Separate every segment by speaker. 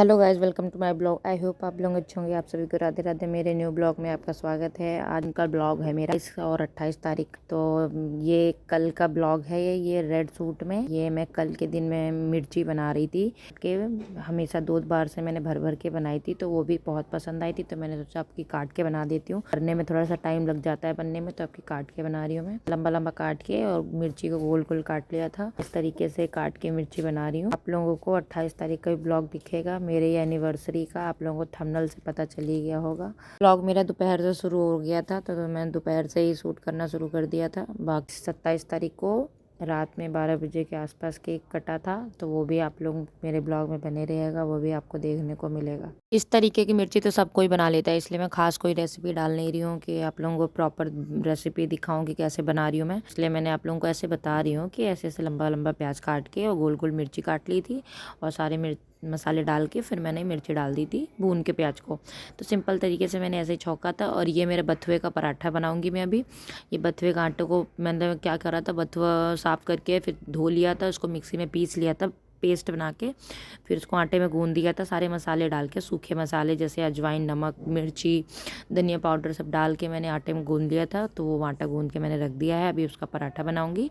Speaker 1: Hello guys, welcome to my blog. I hope आप लोग अच्छे होंगे। आप सभी को राधे राधे। मेरे न्यू ब्लॉग में आपका स्वागत है। आज का ब्लॉग है मेरा 22 और 28 तारीख। तो ये कल का ब्लॉग है। ये रेड सूट में ये मैं कल के दिन में मिर्ची बना रही थी कि हमेशा 2 बार से मैंने भर भर के बनाई थी, तो वो भी बहुत पसंद आई थी। तो मैंने सोचा आपकी काट के बना देती हूँ। करने में थोड़ा सा टाइम लग जाता है बनने में, तो आपकी काट के बना रही हूँ। मैं लंबा लंबा काट के और मिर्ची को गोल गोल काट लिया था। इस तरीके से काट के मिर्ची बना रही हूँ। आप लोगों को 28 तारीख का भी ब्लॉग दिखेगा मेरे एनिवर्सरी का। आप लोगों को थंबनेल से पता चल ही गया होगा। ब्लॉग मेरा दोपहर से शुरू हो गया था, तो मैंने दोपहर से ही शूट करना शुरू कर दिया था। बाकी 27 तारीख को रात में 12 बजे के आसपास केक कटा था, तो वो भी आप लोग मेरे ब्लॉग में बने रहेगा, वो भी आपको देखने को मिलेगा। इस तरीके की मिर्ची तो सब कोई बना लेता है, इसलिए मैं खास कोई रेसिपी डाल नहीं रही हूँ कि आप लोगों को प्रॉपर रेसिपी दिखाऊं कि कैसे बना रही हूँ मैं। इसलिए मैंने आप लोगों को ऐसे बता रही हूँ कि ऐसे ऐसे लंबा लंबा प्याज काट के और गोल गोल मिर्ची काट ली थी और सारे मसाले डाल के फिर मैंने मिर्ची डाल दी थी भून के प्याज को। तो सिंपल तरीके से मैंने ऐसे ही छौंका था। और ये मेरे बथुए का पराठा बनाऊंगी मैं अभी। ये बथुए का आटे को मैंने क्या करा था, बथुआ साफ करके फिर धो लिया था, उसको मिक्सी में पीस लिया था पेस्ट बना के। फिर उसको आटे में गूंद दिया था, सारे मसाले डाल के, सूखे मसाले जैसे अजवाइन, नमक, मिर्ची, धनिया पाउडर सब डाल के मैंने आटे में गूंद लिया था। तो वो आटा गूंद के मैंने रख दिया है। अभी उसका पराठा बनाऊंगी।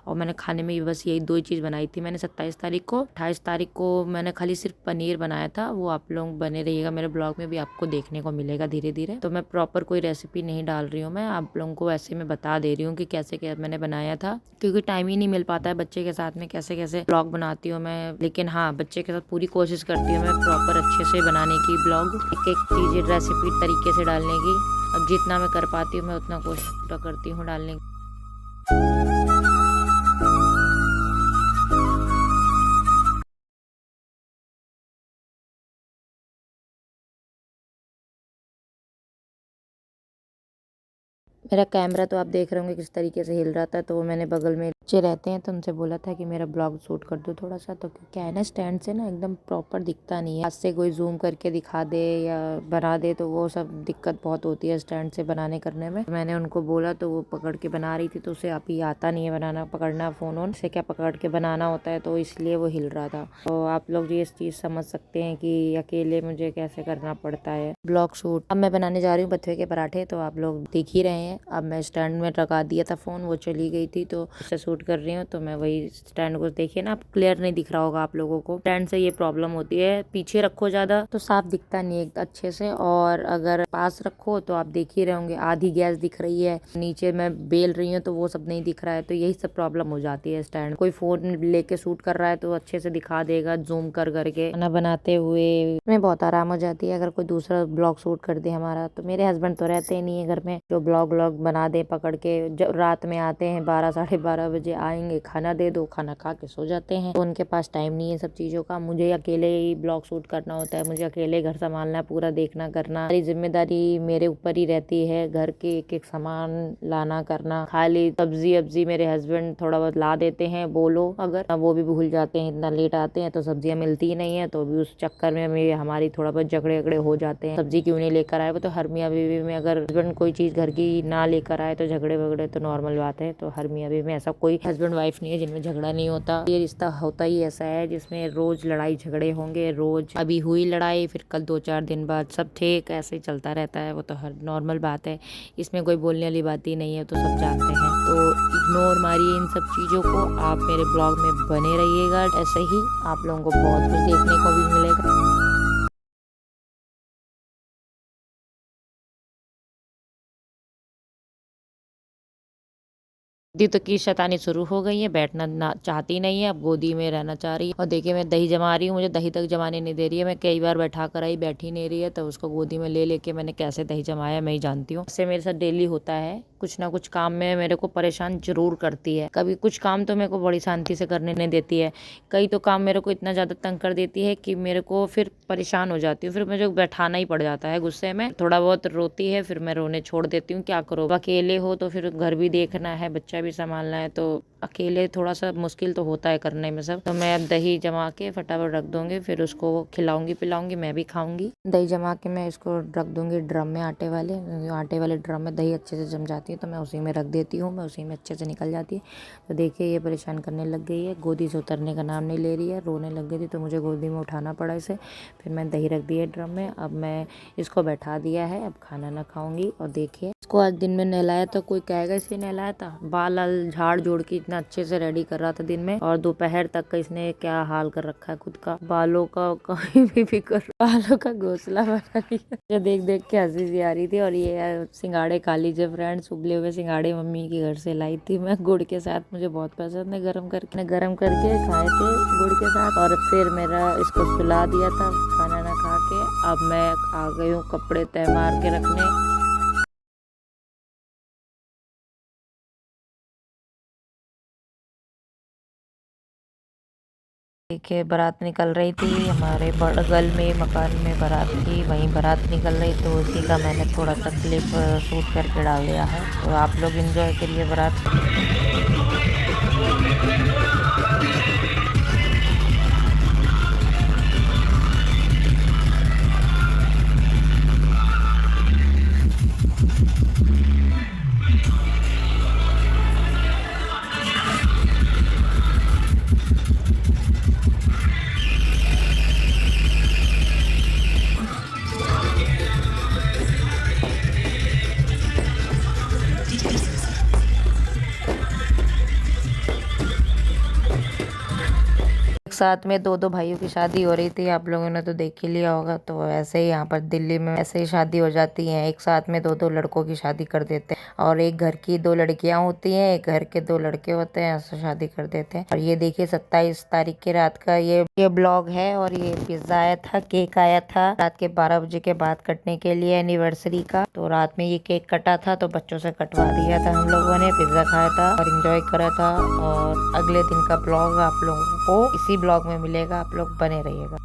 Speaker 1: और मैंने खाने में बस यही 2 ही चीज़ बनाई थी मैंने 27 तारीख को। 28 तारीख को मैंने खाली सिर्फ पनीर बनाया था। वो आप लोग बने रहिएगा, मेरे ब्लॉग में भी आपको देखने को मिलेगा धीरे धीरे। तो मैं प्रॉपर कोई रेसिपी नहीं डाल रही हूँ, मैं आप लोगों को ऐसे में बता दे रही हूँ कि कैसे क्या मैंने बनाया था, क्योंकि टाइम ही नहीं मिल पाता है बच्चे के साथ में कैसे कैसे ब्लॉग बनाती हूँ मैं। लेकिन हाँ, बच्चे के साथ पूरी कोशिश करती हूँ मैं प्रॉपर अच्छे से बनाने की ब्लॉग, एक एक चीज़ रेसिपी तरीके से डालने की। अब जितना मैं कर पाती हूँ मैं उतना कोशिश पूरा करती हूँ डालने की। मेरा कैमरा तो आप देख रहे होंगे किस तरीके से हिल रहा था, तो वो मैंने बगल में बच्चे रहते हैं तो उनसे बोला था कि मेरा ब्लॉग शूट कर दो थोड़ा सा। तो क्या है ना, स्टैंड से ना एकदम प्रॉपर दिखता नहीं है। हाथ से कोई जूम करके दिखा दे या बना दे तो वो सब दिक्कत बहुत होती है स्टैंड से बनाने करने में। मैंने उनको बोला तो वो पकड़ के बना रही थी, तो उसे आप ही आता नहीं है बनाना पकड़ना फोन वोन से, क्या पकड़ के बनाना होता है, तो इसलिए वो हिल रहा था। तो आप लोग ये चीज समझ सकते हैं कि अकेले मुझे कैसे करना पड़ता है ब्लॉग शूट। अब मैं बनाने जा रही हूँ बथुए के पराठे, तो आप लोग देख ही रहे हैं। अब मैं स्टैंड में लगा दिया था फोन, वो चली गई थी तो उससे शूट कर रही हूँ। तो मैं वही स्टैंड को देखिए ना, आप क्लियर नहीं दिख रहा होगा आप लोगों को। स्टैंड से ये प्रॉब्लम होती है, पीछे रखो ज्यादा तो साफ दिखता नहीं है अच्छे से, और अगर पास रखो तो आप देख ही रहे होंगे आधी गैस दिख रही है, नीचे मैं बेल रही हूँ तो वो सब नहीं दिख रहा है। तो यही सब प्रॉब्लम हो जाती है स्टैंड। कोई फोन लेके शूट कर रहा है तो अच्छे से दिखा देगा जूम कर करके। खाना बनाते हुए में बहुत आराम हो जाती है अगर कोई दूसरा ब्लॉग शूट कर दे हमारा। तो मेरे हस्बैंड तो रहते ही नहीं है घर में जो ब्लॉग व्लॉग बना दे पकड़ के। जब रात में आते हैं 12 साढ़े 12 बजे आएंगे, खाना दे दो, खाना खा के सो जाते हैं। तो उनके पास टाइम नहीं है सब चीजों का। मुझे अकेले ही ब्लॉग शूट करना होता है, मुझे अकेले घर संभालना, पूरा देखना करना, सारी जिम्मेदारी मेरे ऊपर ही रहती है। घर के एक एक सामान लाना करना, खाली सब्जी अब्जी मेरे हस्बैंड थोड़ा बहुत ला देते हैं, बोलो अगर, वो भी भूल जाते हैं, इतना लेट आते हैं तो सब्जियां मिलती ही नहीं है। तो भी उस चक्कर में हमारी थोड़ा बहुत झगड़े झगड़े हो जाते हैं, सब्जी क्यों नहीं लेकर आए। वो तो हर मियाँ बीवी में अगर हस्बैंड कोई चीज घर की ना लेकर आए तो झगड़े वगड़े तो नॉर्मल बात है। तो हर मियाँ बीवी में ऐसा कोई हस्बैंड वाइफ नहीं है जिनमें झगड़ा नहीं होता। ये रिश्ता होता ही ऐसा है जिसमें रोज लड़ाई झगड़े होंगे रोज। अभी हुई लड़ाई, फिर कल 2-4 दिन बाद सब ठीक, ऐसे ही चलता रहता है। वो तो हर नॉर्मल बात है, इसमें कोई बोलने वाली बात ही नहीं है, तो सब जानते हैं। तो इग्नोर मारिए इन सब चीजों को, आप मेरे ब्लॉग में बने रहिएगा। ऐसे ही आप लोगों को बहुत कुछ देखने को भी मिलेगा। दी तो की शैतानी शुरू हो गई है, बैठना ना चाहती नहीं है, अब गोदी में रहना चाह रही है। और देखिए मैं दही जमा रही हूँ, मुझे दही तक जमाने नहीं दे रही है। मैं कई बार बैठा कर आई, बैठी नहीं रही है, तो उसको गोदी में ले लेके मैंने कैसे दही जमाया मैं ही जानती हूँ। इससे मेरे साथ डेली होता है, कुछ ना कुछ काम में मेरे को परेशान जरूर करती है। कभी कुछ काम तो मेरे को बड़ी शांति से करने नहीं देती है, कई तो काम मेरे को इतना ज्यादा तंग कर देती है कि मेरे को फिर परेशान हो जाती हूँ। फिर मुझे बैठाना ही पड़ जाता है गुस्से में, थोड़ा बहुत रोती है फिर मैं रोने छोड़ देती हूँ। क्या करो, अकेले हो तो फिर घर भी देखना है, बच्चा भी संभालना है, तो अकेले थोड़ा सा मुश्किल तो होता है करने में सब। तो मैं अब दही जमा के फटाफट रख दूंगी, फिर उसको खिलाऊंगी पिलाऊंगी, मैं भी खाऊंगी। दही जमा के मैं इसको रख दूंगी ड्रम में, आटे वाले ड्रम में दही अच्छे से जम जाती है तो मैं उसी में रख देती हूँ, मैं उसी में अच्छे से निकल जाती है। तो देखिए ये परेशान करने लग गई है, गोदी से उतरने का नाम नहीं ले रही है, रोने लग गई थी तो मुझे गोदी में उठाना पड़ा इसे। फिर मैं दही रख दी है ड्रम में, अब मैं इसको बैठा दिया है, अब खाना ना खाऊंगी। और देखिए इसको आज दिन में नहलाया तो कोई कहेगा इसे नहलाया था, बाल झाड़ जोड़ के इतना अच्छे से रेडी कर रहा था दिन में, और दोपहर तक का इसने क्या हाल कर रखा है खुद का, बालों का कहीं भी कर बालों का घोंसला बना लिया। जो देख देख के हंसी सी आ रही थी। और ये सिंगाड़े खा लीजिए फ्रेंड्स, उबले हुए सिंगाड़े मम्मी के घर से लाई थी मैं, गुड़ के साथ, मुझे बहुत पसंद है, गरम करके खाए थे गुड़ के साथ। और फिर मेरा इसको सुला दिया था खाना ना खा के। अब मैं आ गई हूँ कपड़े तय मार के रखने। देखिए बारात निकल रही थी हमारे बगल में मकान में, बारात थी, वहीं बारात निकल रही, तो उसी का मैंने थोड़ा सा क्लिप शूट करके डाल दिया है। तो आप लोग एंजॉय करिए बारात। साथ में दो दो भाइयों की शादी हो रही थी, आप लोगों ने तो देख ही लिया होगा। तो ऐसे ही यहाँ पर दिल्ली में ऐसे ही शादी हो जाती है, एक साथ में दो दो लड़कों की शादी कर देते हैं, और एक घर की दो लड़कियां होती हैं, एक घर के दो लड़के होते हैं, ऐसे शादी कर देते हैं। और ये देखिए 27 तारीख की रात का ये ब्लॉग है। और ये पिज्जा आया था, केक आया था रात के 12 बजे के बाद कटने के लिए एनिवर्सरी का। तो रात में ये केक कटा था तो बच्चों से कटवा दिया था हम लोगों ने, पिज्जा खाया था और इंजॉय करा था। और अगले दिन का ब्लॉग आप लोगों को इसी ब्लॉग में मिलेगा, आप लोग बने रहिएगा।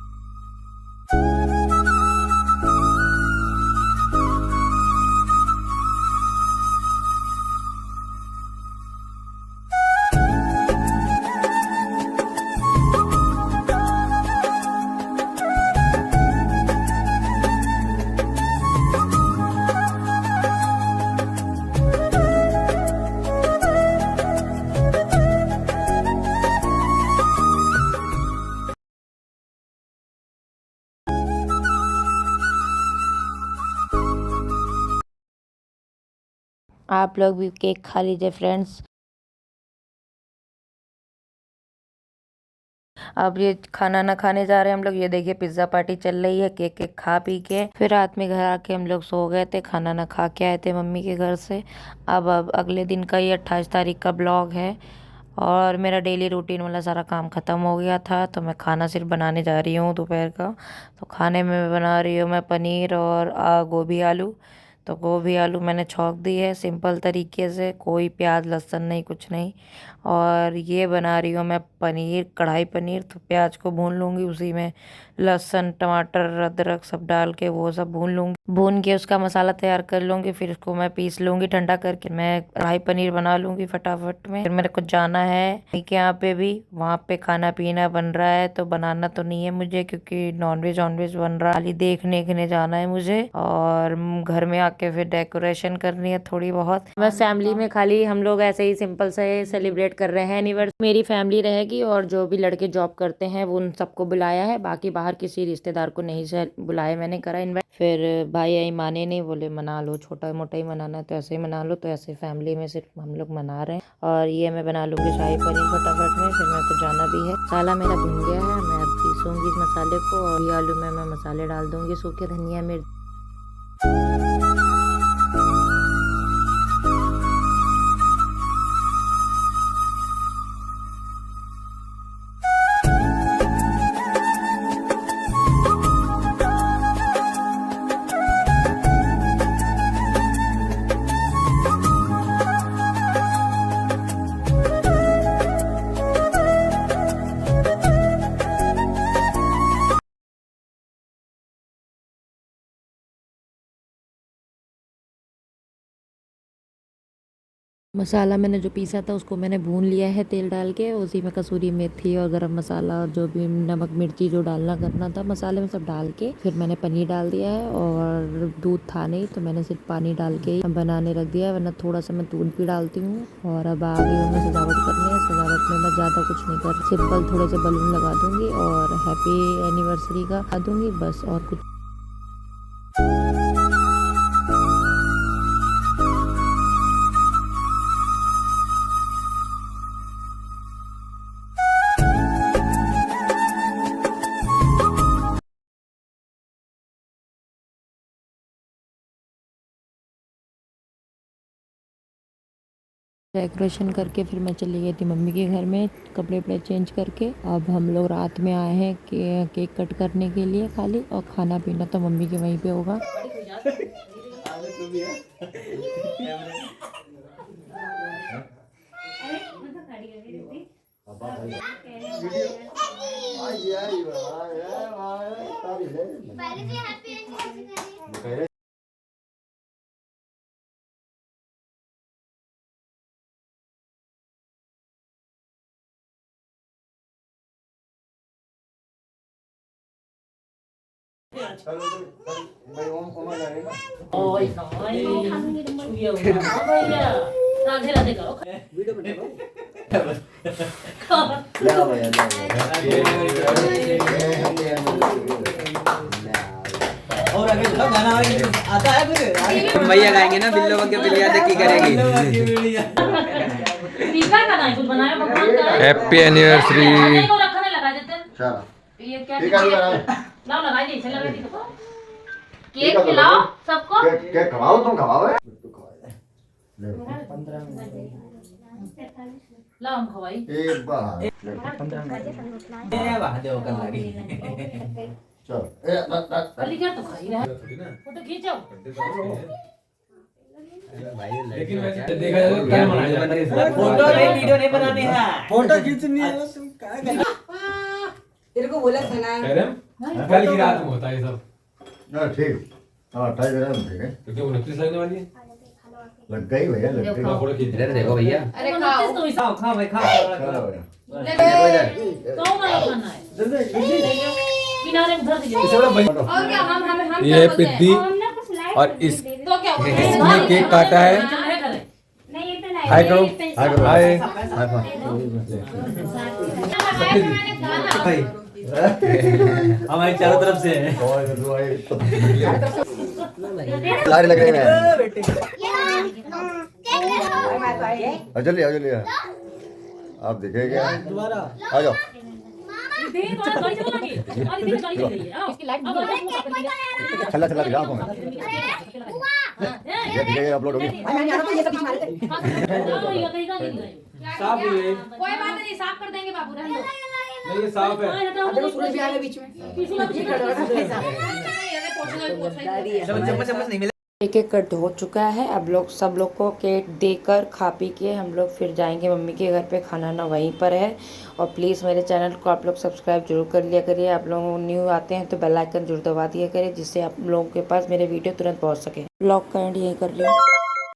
Speaker 1: आप लोग भी केक खा लीजिए फ्रेंड्स। अब ये खाना ना खाने जा रहे हैं हम लोग। ये देखिए पिज्जा पार्टी चल रही है, केक केक खा पी के फिर रात में घर आके हम लोग सो गए थे, खाना ना खा के आए थे मम्मी के घर से। अब अगले दिन का ये 28 तारीख का ब्लॉग है। और मेरा डेली रूटीन वाला सारा काम ख़त्म हो गया था, तो मैं खाना सिर्फ बनाने जा रही हूँ दोपहर का। तो खाने में मैं बना रही हूँ मैं पनीर और गोभी आलू। तो गोभी आलू मैंने छौंक दी है सिंपल तरीके से, कोई प्याज लहसुन नहीं, कुछ नहीं। और ये बना रही हूँ मैं पनीर, कढ़ाई पनीर। तो प्याज को भून लूँगी, उसी में लहसुन टमाटर अदरक सब डाल के वो सब भून लूँगी, भून के उसका मसाला तैयार कर लूँगी। फिर उसको मैं पीस लूँगी ठंडा करके, मैं कढ़ाई पनीर बना लूँगी फटाफट में। फिर मेरे को जाना है के यहाँ पे भी, वहाँ पे खाना पीना बन रहा है। तो बनाना तो नहीं है मुझे क्योंकि नॉनवेज बन रहा है, खाली देखने जाना है मुझे। और घर में आके फिर डेकोरेशन करनी है थोड़ी बहुत। बस फैमिली में खाली हम लोग ऐसे ही सिंपल से सेलिब्रेट कर रहे हैं एनिवर्सरी। मेरी फैमिली रहेगी और जो भी लड़के जॉब करते हैं वो उन सबको बुलाया है, बाकी बाहर किसी रिश्तेदार को नहीं बुलाया मैंने, करा इन्वाइट। फिर भाई आई माने नहीं, बोले मना लो, छोटा मोटा ही मनाना है तो ऐसे ही मना लो। तो ऐसे फैमिली में सिर्फ हम लोग मना रहे हैं। और ये मैं बना लूँगी शाही पनीर फटाफट में, फिर मेरे को जाना भी है। मसाला मेरा भुन गया है, मैं अब पीसूँगी इस मसाले को और ये आलू में मैं मसाले डाल दूँगी, सूखे धनिया मिर्च। मसाला मैंने जो पीसा था उसको मैंने भून लिया है तेल डाल के। उसी में कसूरी मेथी और गरम मसाला और जो भी नमक मिर्ची जो डालना करना था मसाले में सब डाल के फिर मैंने पनीर डाल दिया है। और दूध था नहीं तो मैंने सिर्फ पानी डाल के ही बनाने रख दिया है, वरना थोड़ा सा मैं दूध भी डालती हूँ। और अब आगे मैं सजावट करनी है। सजावट में मैं ज़्यादा कुछ नहीं कर, सिंपल थोड़े से बलून लगा दूंगी और हैप्पी एनिवर्सरी का आ दूंगी बस, और कुछ। डेकोरेशन करके फिर मैं चली गई थी मम्मी के घर में कपड़े वपड़े चेंज करके। अब हम लोग रात में आए हैं केक कट करने के लिए खाली, और खाना पीना तो मम्मी के वहीं पे होगा।
Speaker 2: राधे राधे करो और आगे गाना आता है फिर
Speaker 3: भैया गाएंगे ना बिल्लो बग्गे बिल्लिया की करेगी।
Speaker 2: टीका का ना कुछ बनाया भगवान का
Speaker 4: हैप्पी एनिवर्सरी।
Speaker 2: को रखने लगा देते चलो ये क्या लाओ लगाई दे चला गई तो केक खिलाओ सबको
Speaker 5: केक खवाओ, तुम खवाओ।
Speaker 2: लाओ हम खवाई
Speaker 5: एक बार
Speaker 3: ये वाह दे कर लगी।
Speaker 5: चलो
Speaker 2: अली क्या तो खाई रहा है फोटो खींचो
Speaker 4: लेकिन वैसे देखा जाए तो क्या मनाया जाता है?
Speaker 3: फोटो नहीं वीडियो नहीं बनाने हैं,
Speaker 6: फोटो खींचनी है। तुम क्या कर तेरे को बोला था ना
Speaker 4: कह रहे हैं कल की रात में होता है ये सब,
Speaker 5: ना ठीक। हाँ 28 ग्राम ठीक है,
Speaker 4: क्योंकि 29 लगने वाली है।
Speaker 5: लग गई भैया, लग गई।
Speaker 4: फोटो खींच
Speaker 3: इधर देखो भैया।
Speaker 2: अरे खाओ तो
Speaker 3: खाओ खाओ भाई खाओ।
Speaker 5: चलो भैया।
Speaker 2: कौन वाला खाना है किनारे उधर दीजिए
Speaker 6: और क्या हम
Speaker 4: ये है पिद्दी और इस
Speaker 6: तो क्या
Speaker 4: इसने केक काटा है। हाय करो, हाय करो, हाय।
Speaker 3: हमारी चारों तरफ से
Speaker 5: लारी लग रही है। चलिए चलिए, आप दिखेगा आ जाओ। चला चला दिखा आपको मैं, ये दिखेगा अपलोड होगी।
Speaker 4: साफ है ये।
Speaker 6: कोई बात नहीं, साफ कर देंगे बाबू, रहने दो।
Speaker 4: नहीं ये साफ है।
Speaker 6: सूरज भी आ गया बीच में।
Speaker 3: चम्मच चम्मच नहीं मिला।
Speaker 1: केक कट हो चुका है। अब लोग सब लोग को केक देकर खा पी के हम लोग फिर जाएंगे मम्मी के घर पे। खाना ना वहीं पर है। और प्लीज़ मेरे चैनल को आप लोग सब्सक्राइब जरूर कर लिया करिए। आप लोग न्यू आते हैं तो बेल आइकन जरूर दबा दिया करिए, जिससे आप लोगों के पास मेरे वीडियो तुरंत पहुंच सके। ब्लॉग का एंड यहीं कर रही हूँ।